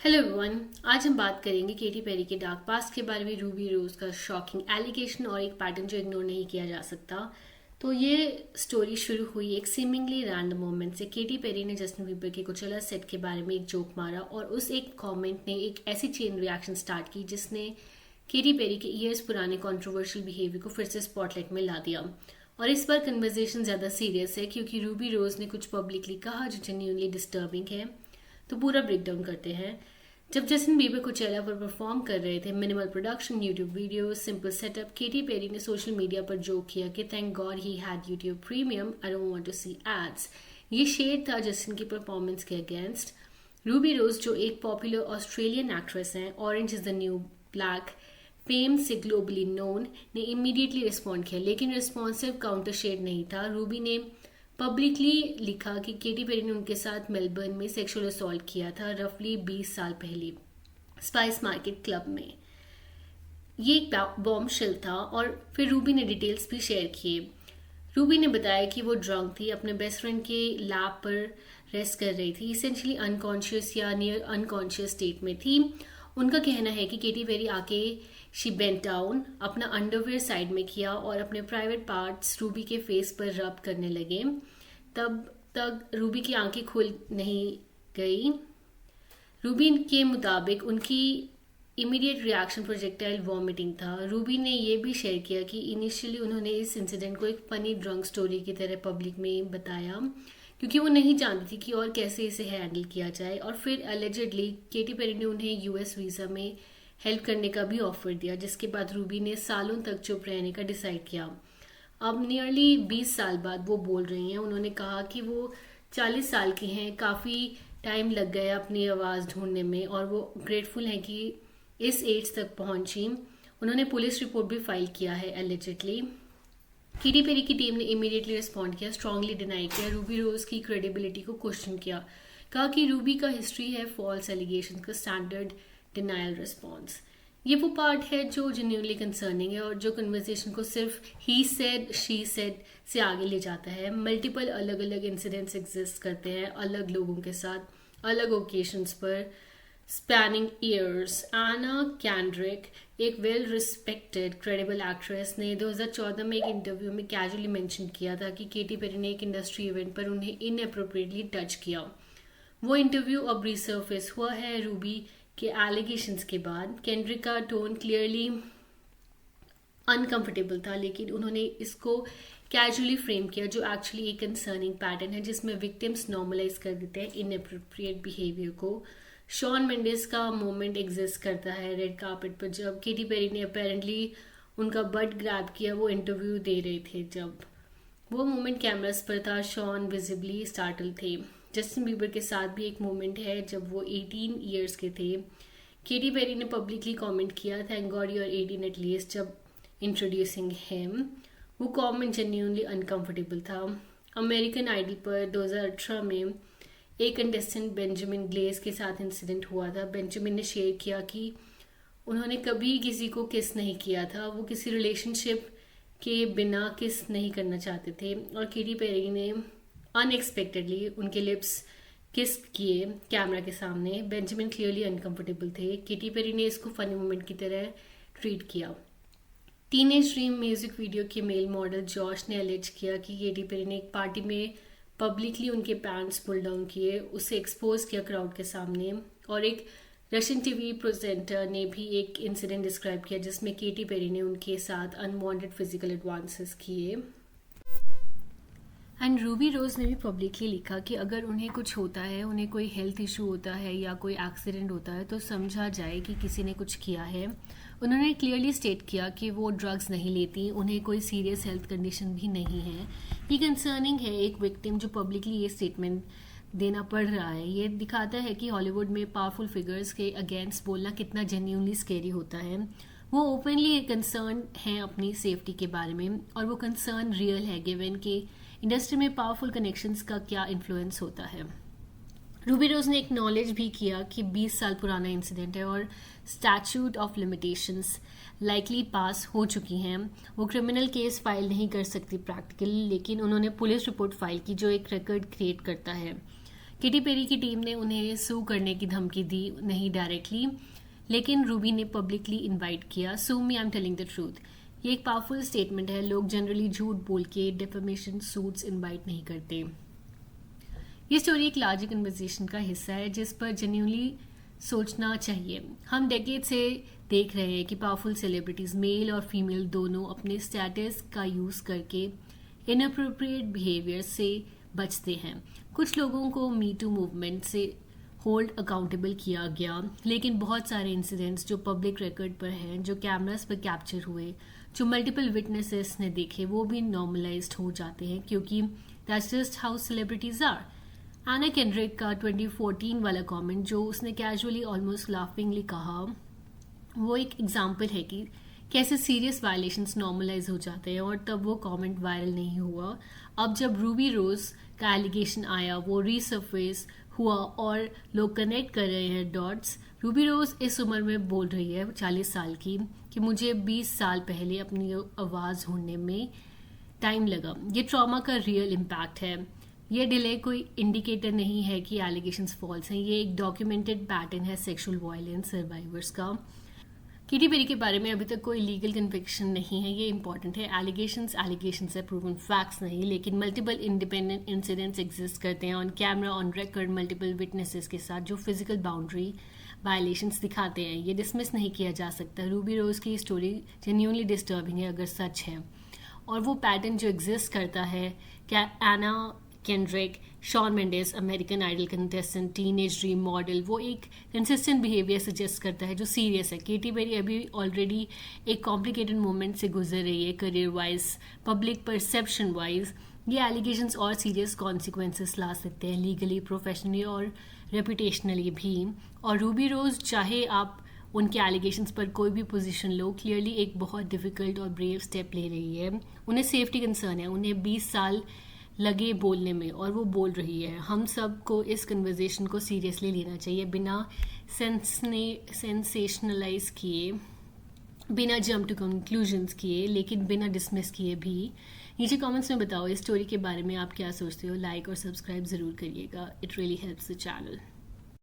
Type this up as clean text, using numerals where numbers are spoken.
Hello everyone. आज हम बात करेंगे केटी पेरी के डार्क पास्ट के बारे में, रूबी रोज का शॉकिंग एलिगेशन और एक पैटर्न जो इग्नोर नहीं किया जा सकता। तो ये स्टोरी शुरू हुई एक सीमिंगली रैंडम मोमेंट से। केटी पेरी ने जस्टिन बीबर के कुछ अलग सेट के बारे में एक जोक मारा और उस एक कमेंट ने एक ऐसी चेन रिएक्शन स्टार्ट की जिसने केटी पेरी के ईयर्स पुराने कंट्रोवर्शियल बिहेवियर को फिर से स्पॉटलाइट में ला दिया। और इस बार कन्वर्सेशन ज़्यादा सीरियस है क्योंकि रूबी रोज ने कुछ पब्लिकली कहा जो जेन्युइनली डिस्टर्बिंग है। तो पूरा ब्रेकडाउन करते हैं। जब जस्टिन बीबर कोचेला पर परफॉर्म कर रहे थे, minimal production, YouTube video, simple setup, Katy Perry ने सोशल मीडिया पर जोक किया कि thank God he had YouTube premium, I don't want to see ads. ये शेड था जस्टिन की परफॉर्मेंस के अगेंस्ट। रूबी रोज जो एक पॉपुलर ऑस्ट्रेलियन एक्ट्रेस हैं, Orange is the New Black fame से ग्लोबली नोन, ने इमीडिएटली रिस्पॉन्ड किया, लेकिन रिस्पॉन्सिव काउंटर शेड नहीं था। रूबी ने पब्लिकली लिखा कि केटी पेरी ने उनके साथ मेलबर्न में सेक्सुअल असॉल्ट किया था रफली 20 साल पहले स्पाइस मार्केट क्लब में। ये एक बॉम्बशेल था। और फिर रूबी ने डिटेल्स भी शेयर किए। रूबी ने बताया कि वो ड्रंक थी, अपने बेस्ट फ्रेंड के लैब पर रेस्ट कर रही थी, इसेंशली अनकॉन्शियस या नियर अनकॉन्शियस स्टेट में थी। उनका कहना है कि केटी पेरी आके शी बेंट डाउन, अपना अंडरवेयर साइड में किया और अपने प्राइवेट पार्ट्स रूबी के फेस पर रब करने लगे। तब तक रूबी की आंखें खुल नहीं गई। रूबी के मुताबिक उनकी इमीडिएट रिएक्शन प्रोजेक्टाइल वॉमिटिंग था। रूबी ने यह भी शेयर किया कि इनिशियली उन्होंने इस इंसिडेंट को एक फनी ड्रंक स्टोरी की तरह पब्लिक में बताया क्योंकि वो नहीं जानती थी कि और कैसे इसे हैंडल किया जाए। और फिर एलिजिडली केटी पेरी ने उन्हें यूएस वीज़ा में हेल्प करने का भी ऑफर दिया, जिसके बाद रूबी ने सालों तक चुप रहने का डिसाइड किया। अब नियरली 20 साल बाद वो बोल रही हैं। उन्होंने कहा कि वो 40 साल की हैं, काफ़ी टाइम लग गया अपनी आवाज़ ढूंढने में और वो ग्रेटफुल हैं कि इस एज तक पहुंची। उन्होंने पुलिस रिपोर्ट भी फाइल किया है एलिजिडली। केटी पेरी की टीम ने इमीडिएटली रिस्पॉन्ड किया, स्ट्रांगली डिनाई किया, रूबी रोज की क्रेडिबिलिटी को क्वेश्चन किया, कहा कि रूबी का हिस्ट्री है फॉल्स एलिगेशन का स्टैंडर्ड डिनायल रिस्पॉन्स। ये वो पार्ट है जो जेन्युइनली कंसर्निंग है और जो कन्वर्सेशन को सिर्फ ही सेड शी सेड से आगे ले जाता है। मल्टीपल अलग अलग इंसिडेंट्स एग्जिस्ट करते हैं अलग लोगों के साथ अलग ओकेशंस पर स्पैनिंग ईयर्स। एना कैंड्रिक, एक वेल रिस्पेक्टेड क्रेडिबल एक्ट्रेस, ने 2014 में एक इंटरव्यू में कैजुअली मेंशन किया था कि केटी पेरी ने एक इंडस्ट्री इवेंट पर उन्हें इनअप्रोप्रिएटली टच किया। वो इंटरव्यू अब रिसर्फेस हुआ है रूबी के एलिगेशंस के बाद। कैंड्रिक का टोन क्लियरली अनकंफर्टेबल था, लेकिन उन्होंने इसको कैजुअली फ्रेम किया, जो एक्चुअली एक कंसर्निंग पैटर्न है जिसमें विक्टिम्स नॉर्मलाइज कर देते हैं इनअप्रोप्रिएट बिहेवियर को। शॉन मेंडिस का मोमेंट एग्जिस्ट करता है रेड कार्पेट पर, जब केटी पेरी ने अपेरेंटली उनका बट ग्रैब किया। वो इंटरव्यू दे रहे थे, जब वो मोमेंट कैमरास पर था, शॉन विजिबली स्टार्टल थे। जस्टिन बीबर के साथ भी एक मोमेंट है जब वो 18 ईयर्स के थे। केटी पेरी ने पब्लिकली कमेंट किया, thank God you are 18 at least, जब इंट्रोड्यूसिंग हिम। वो कमेंट जेन्युइनली अनकंफर्टेबल था। अमेरिकन आइडल पर 2018 में एक कंटेस्टेंट बेंजामिन ग्लेस के साथ इंसिडेंट हुआ था। बेंजामिन ने शेयर किया कि उन्होंने कभी किसी को किस नहीं किया था, वो किसी रिलेशनशिप के बिना किस नहीं करना चाहते थे, और केटी पेरी ने अनएक्सपेक्टेडली उनके लिप्स किस किए कैमरा के सामने। बेंजामिन क्लियरली अनकंफर्टेबल थे। केटी पेरी ने इसको फनी मोमेंट की तरह ट्रीट किया। टीनेज ड्रीम म्यूजिक वीडियो के मेल मॉडल जॉश ने एलिज किया कि केटी पेरी ने एक पार्टी में पब्लिकली उनके पैंट्स पुल डाउन किए, उसे एक्सपोज किया क्राउड के सामने। और एक रशियन टीवी प्रेजेंटर ने भी एक इंसिडेंट डिस्क्राइब किया जिसमें केटी पेरी ने उनके साथ अनवांटेड फिजिकल एडवांसेस किए। एंड रूबी रोज ने भी पब्लिकली लिखा कि अगर उन्हें कुछ होता है, उन्हें कोई हेल्थ इशू होता है या कोई एक्सीडेंट होता है, तो समझा जाए कि किसी ने कुछ किया है। उन्होंने क्लियरली स्टेट किया कि वो ड्रग्स नहीं लेती, उन्हें कोई सीरियस हेल्थ कंडीशन भी नहीं है। ये कंसर्निंग है एक विक्टिम जो पब्लिकली ये स्टेटमेंट देना पड़ रहा है। ये दिखाता है कि हॉलीवुड में पावरफुल फिगर्स के अगेंस्ट बोलना कितना जेन्युइनली स्केरी होता है। वो ओपनली कंसर्न हैं अपनी सेफ्टी के बारे में, और वो कंसर्न रियल है गिवन कि इंडस्ट्री में पावरफुल कनेक्शंस का क्या इन्फ्लुएंस होता है। रूबी रोज ने एक्नॉलेज भी किया कि 20 साल पुराना इंसिडेंट है और स्टैट्यूट ऑफ लिमिटेशंस लाइकली पास हो चुकी हैं। वो क्रिमिनल केस फाइल नहीं कर सकती प्रैक्टिकली, लेकिन उन्होंने पुलिस रिपोर्ट फाइल की जो एक रिकॉर्ड क्रिएट करता है। केटी पेरी की टीम ने उन्हें सू करने की धमकी दी, नहीं डायरेक्टली, लेकिन रूबी ने पब्लिकली इनवाइट किया, sue me, I am telling the truth. ये एक पावरफुल स्टेटमेंट है। लोग जनरली झूठ बोल के डिफेमेशन सूट्स इनवाइट नहीं करते। ये स्टोरी एक लार्जर कन्वर्सेशन का हिस्सा है जिस पर जेन्युइनली सोचना चाहिए। हम डेकेड से देख रहे हैं कि पावरफुल सेलिब्रिटीज, मेल और फीमेल दोनों, अपने स्टेटस का यूज करके इनअप्रोप्रिएट बिहेवियर से बचते हैं। कुछ लोगों को मी टू मूवमेंट से होल्ड अकाउंटेबल किया गया, लेकिन बहुत सारे इंसिडेंट्स जो पब्लिक रिकॉर्ड पर हैं, जो कैमरास पर कैप्चर हुए, जो मल्टीपल विटनेसेस ने देखे, वो भी नॉर्मलाइज्ड हो जाते हैं क्योंकि that's just how celebrities are. Anna Kendrick का 2014 वाला कमेंट जो उसने कैजुअली ऑलमोस्ट लाफिंगली कहा, वो एक एग्जाम्पल है कि कैसे सीरियस वायलेशंस नॉर्मलाइज हो जाते हैं, और तब वो कमेंट वायरल नहीं हुआ। अब जब रूबी रोज का एलिगेशन आया, वो रीसर्फेस हुआ और लोग कनेक्ट कर रहे हैं डॉट्स। रूबी रोज इस उम्र में बोल रही है, 40 साल की, कि मुझे 20 साल पहले अपनी आवाज़ ढूंढने में टाइम लगा। ये ट्रॉमा का रियल इम्पैक्ट है। ये डिले कोई इंडिकेटर नहीं है कि एलिगेशंस फॉल्स हैं। ये एक डॉक्यूमेंटेड पैटर्न है सेक्सुअल वायलेंस सर्वाइवर्स का। केटी पेरी के बारे में अभी तक कोई लीगल कन्विक्शन नहीं है, ये इंपॉर्टेंट है। एलिगेशंस है, प्रूवन फैक्ट्स नहीं, लेकिन मल्टीपल इंडिपेंडेंट इंसिडेंट्स एग्जिस्ट करते हैं on camera, on record, multiple witnesses के साथ, जो फिजिकल बाउंड्री वायलेशंस दिखाते हैं। ये डिसमिस नहीं किया जा सकता। रूबी रोज की स्टोरी जेन्युइनली डिस्टर्बिंग है अगर सच है, और वो पैटर्न जो एग्जिस्ट करता है, क्या Anna Kendrick, Shawn Mendes, American Idol contestant, teenage dream model, वो एक कंसिस्टेंट बिहेवियर सजेस्ट करता है जो सीरियस है। केटी पेरी अभी ऑलरेडी एक कॉम्प्लिकेटेड मोमेंट से गुजर रही है, career wise, public perception wise. ये एलिगेशंस और सीरियस कॉन्सिक्वेंसेस ला सकते हैं, लीगली, प्रोफेशनली और रेपुटेशनली भी। और रूबी रोज, चाहे आप उनके एलिगेशंस पर कोई भी पोजीशन लो, क्लियरली एक बहुत डिफिकल्ट और ब्रेव स्टेप ले रही है। उन्हें सेफ्टी कंसर्न है, उन्हें 20 साल लगे बोलने में, और वो बोल रही है। हम सब को इस कन्वर्जेशन को सीरियसली लेना चाहिए, बिना सेंसेशनलाइज किए, बिना जंप टू कंक्लूजन्स किए, लेकिन बिना डिसमिस किए भी। नीचे कमेंट्स में बताओ इस स्टोरी के बारे में आप क्या सोचते हो। लाइक और सब्सक्राइब ज़रूर करिएगा, it really helps the channel.